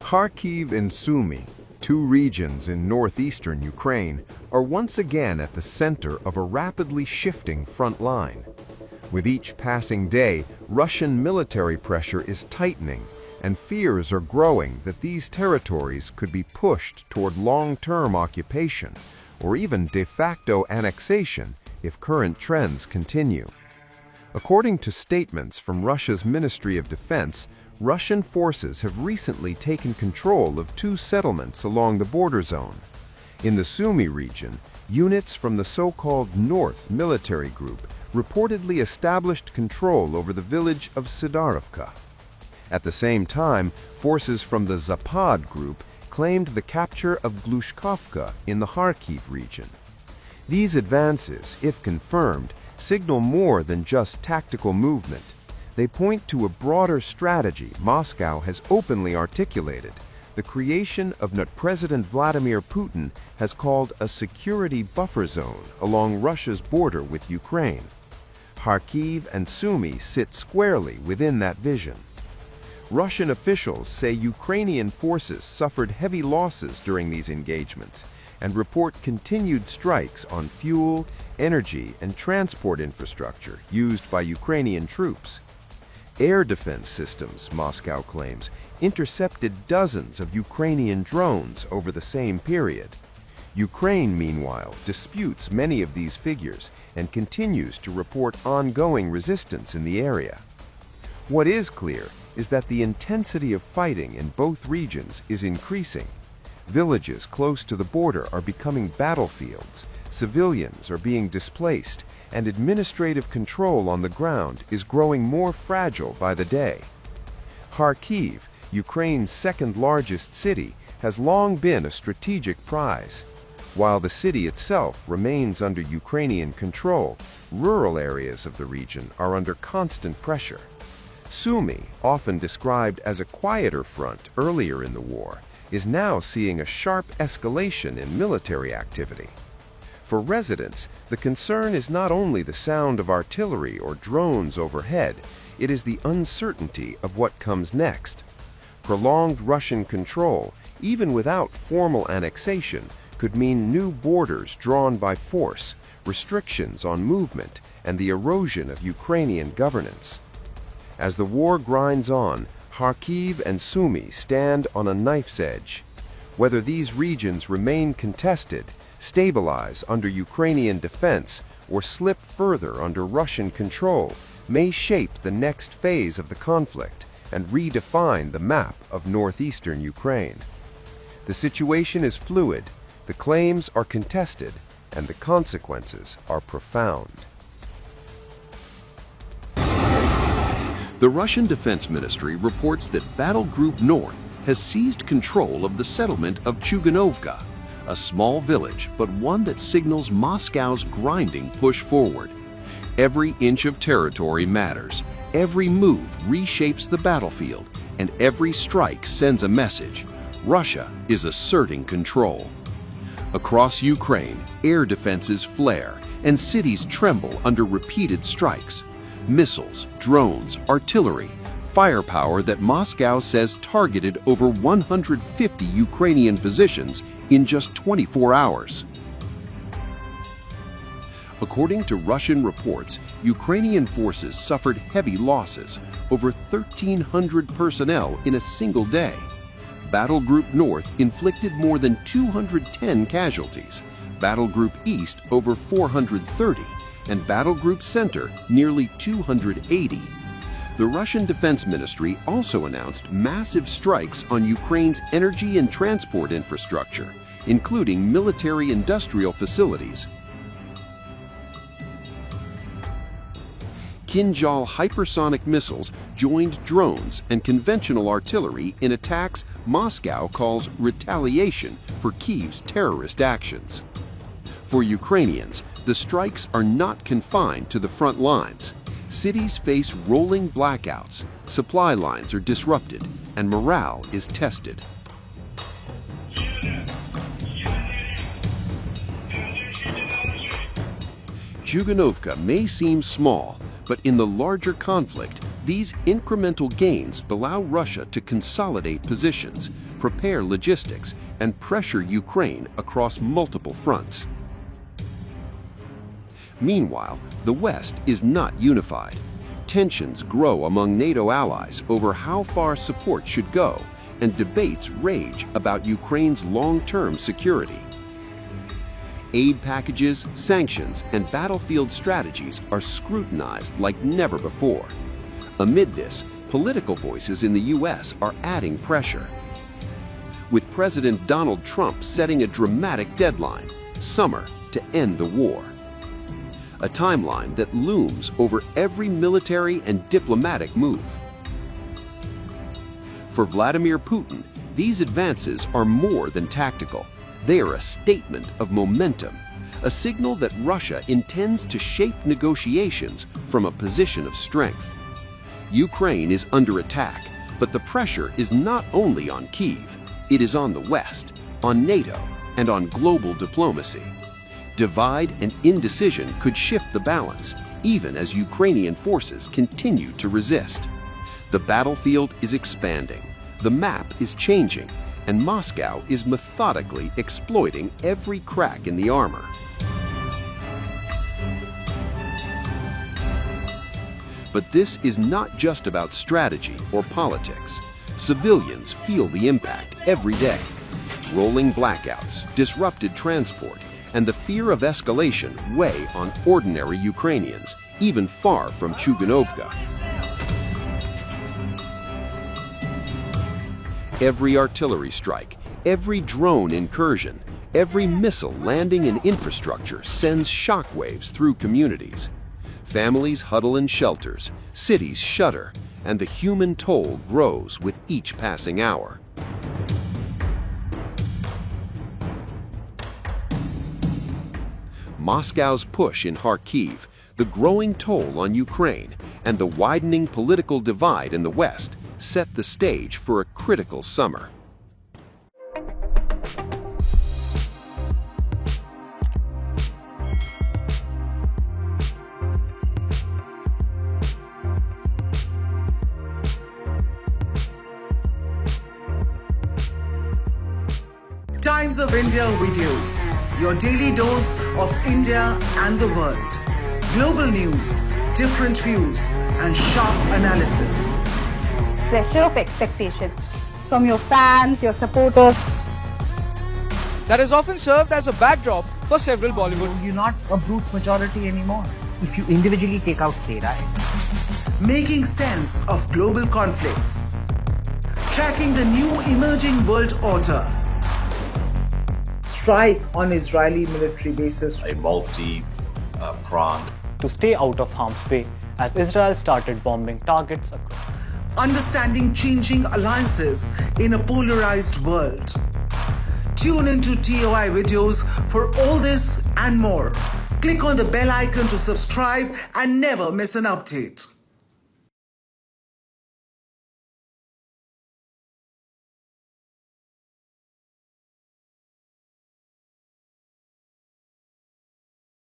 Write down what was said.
Kharkiv and Sumy, two regions in northeastern Ukraine, are once again at the center of a rapidly shifting front line. With each passing day, Russian military pressure is tightening, and fears are growing that these territories could be pushed toward long-term occupation or even de facto annexation if current trends continue. According to statements from Russia's Ministry of Defense, Russian forces have recently taken control of two settlements along the border zone. In the Sumy region, units from the so-called North military group reportedly established control over the village of Sidarovka. At the same time, forces from the Zapad group claimed the capture of Glushkovka in the Kharkiv region. These advances, if confirmed, signal more than just tactical movement. They point to a broader strategy Moscow has openly articulated, the creation of what President Vladimir Putin has called a security buffer zone along Russia's border with Ukraine. Kharkiv and Sumy sit squarely within that vision. Russian officials say Ukrainian forces suffered heavy losses during these engagements and report continued strikes on fuel, energy, and transport infrastructure used by Ukrainian troops. Air defense systems, Moscow claims, intercepted dozens of Ukrainian drones over the same period. Ukraine, meanwhile, disputes many of these figures and continues to report ongoing resistance in the area. What is clear is that the intensity of fighting in both regions is increasing. Villages close to the border are becoming battlefields, civilians are being displaced, and administrative control on the ground is growing more fragile by the day. Kharkiv, Ukraine's second-largest city, has long been a strategic prize. While the city itself remains under Ukrainian control, rural areas of the region are under constant pressure. Sumy, often described as a quieter front earlier in the war, is now seeing a sharp escalation in military activity. For residents, the concern is not only the sound of artillery or drones overhead, it is the uncertainty of what comes next. Prolonged Russian control, even without formal annexation, could mean new borders drawn by force, restrictions on movement, and the erosion of Ukrainian governance. As the war grinds on, Kharkiv and Sumy stand on a knife's edge. Whether these regions remain contested, stabilize under Ukrainian defense, or slip further under Russian control may shape the next phase of the conflict and redefine the map of northeastern Ukraine. The situation is fluid, the claims are contested, and the consequences are profound. The Russian Defense Ministry reports that Battle Group North has seized control of the settlement of Chuganovka, a small village, but one that signals Moscow's grinding push forward. Every inch of territory matters, every move reshapes the battlefield, and every strike sends a message. Russia is asserting control. Across Ukraine, air defenses flare, and cities tremble under repeated strikes. Missiles, drones, artillery, firepower that Moscow says targeted over 150 Ukrainian positions in just 24 hours. According to Russian reports, Ukrainian forces suffered heavy losses, over 1,300 personnel in a single day. Battle Group North inflicted more than 210 casualties, Battle Group East over 430, and Battle Group Center nearly 280. The Russian Defense Ministry also announced massive strikes on Ukraine's energy and transport infrastructure, including military-industrial facilities. Kinzhal hypersonic missiles joined drones and conventional artillery in attacks Moscow calls retaliation for Kyiv's terrorist actions. For Ukrainians, the strikes are not confined to the front lines. Cities face rolling blackouts, supply lines are disrupted, and morale is tested. Chuganovka may seem small, but in the larger conflict, These incremental gains allow Russia to consolidate positions, prepare logistics, and pressure Ukraine across multiple fronts. Meanwhile, the West is not unified. Tensions grow among NATO allies over how far support should go, and debates rage about Ukraine's long-term security. Aid packages, sanctions, and battlefield strategies are scrutinized like never before. Amid this, political voices in the U.S. are adding pressure. With President Donald Trump setting a dramatic deadline, summer, to end the war. A timeline that looms over every military and diplomatic move. For Vladimir Putin, these advances are more than tactical. They are a statement of momentum, a signal that Russia intends to shape negotiations from a position of strength. Ukraine is under attack, but the pressure is not only on Kyiv, it is on the West, on NATO, and on global diplomacy. Divide and indecision could shift the balance, even as Ukrainian forces continue to resist. The battlefield is expanding, the map is changing, and Moscow is methodically exploiting every crack in the armor. But this is not just about strategy or politics. Civilians feel the impact every day. Rolling blackouts, disrupted transport, and the fear of escalation weigh on ordinary Ukrainians, even far from Chuganovka. Every artillery strike, every drone incursion, every missile landing in infrastructure sends shockwaves through communities. Families huddle in shelters, cities shudder, and the human toll grows with each passing hour. Moscow's push in Kharkiv, the growing toll on Ukraine, and the widening political divide in the West set the stage for a critical summer. Times of India videos, your daily dose of India and the world. Global news, different views, and sharp analysis. Pressure of expectation from your fans, your supporters. That has often served as a backdrop for several Bollywood. You're not a brute majority anymore if you individually take out data. Making sense of global conflicts. Tracking the new emerging world order. Strike on Israeli military bases. A multi-pronged. To stay out of harm's way as Israel started bombing targets across. Understanding changing alliances in a polarized world. Tune into TOI videos for all this and more. Click on the bell icon to subscribe and never miss an update.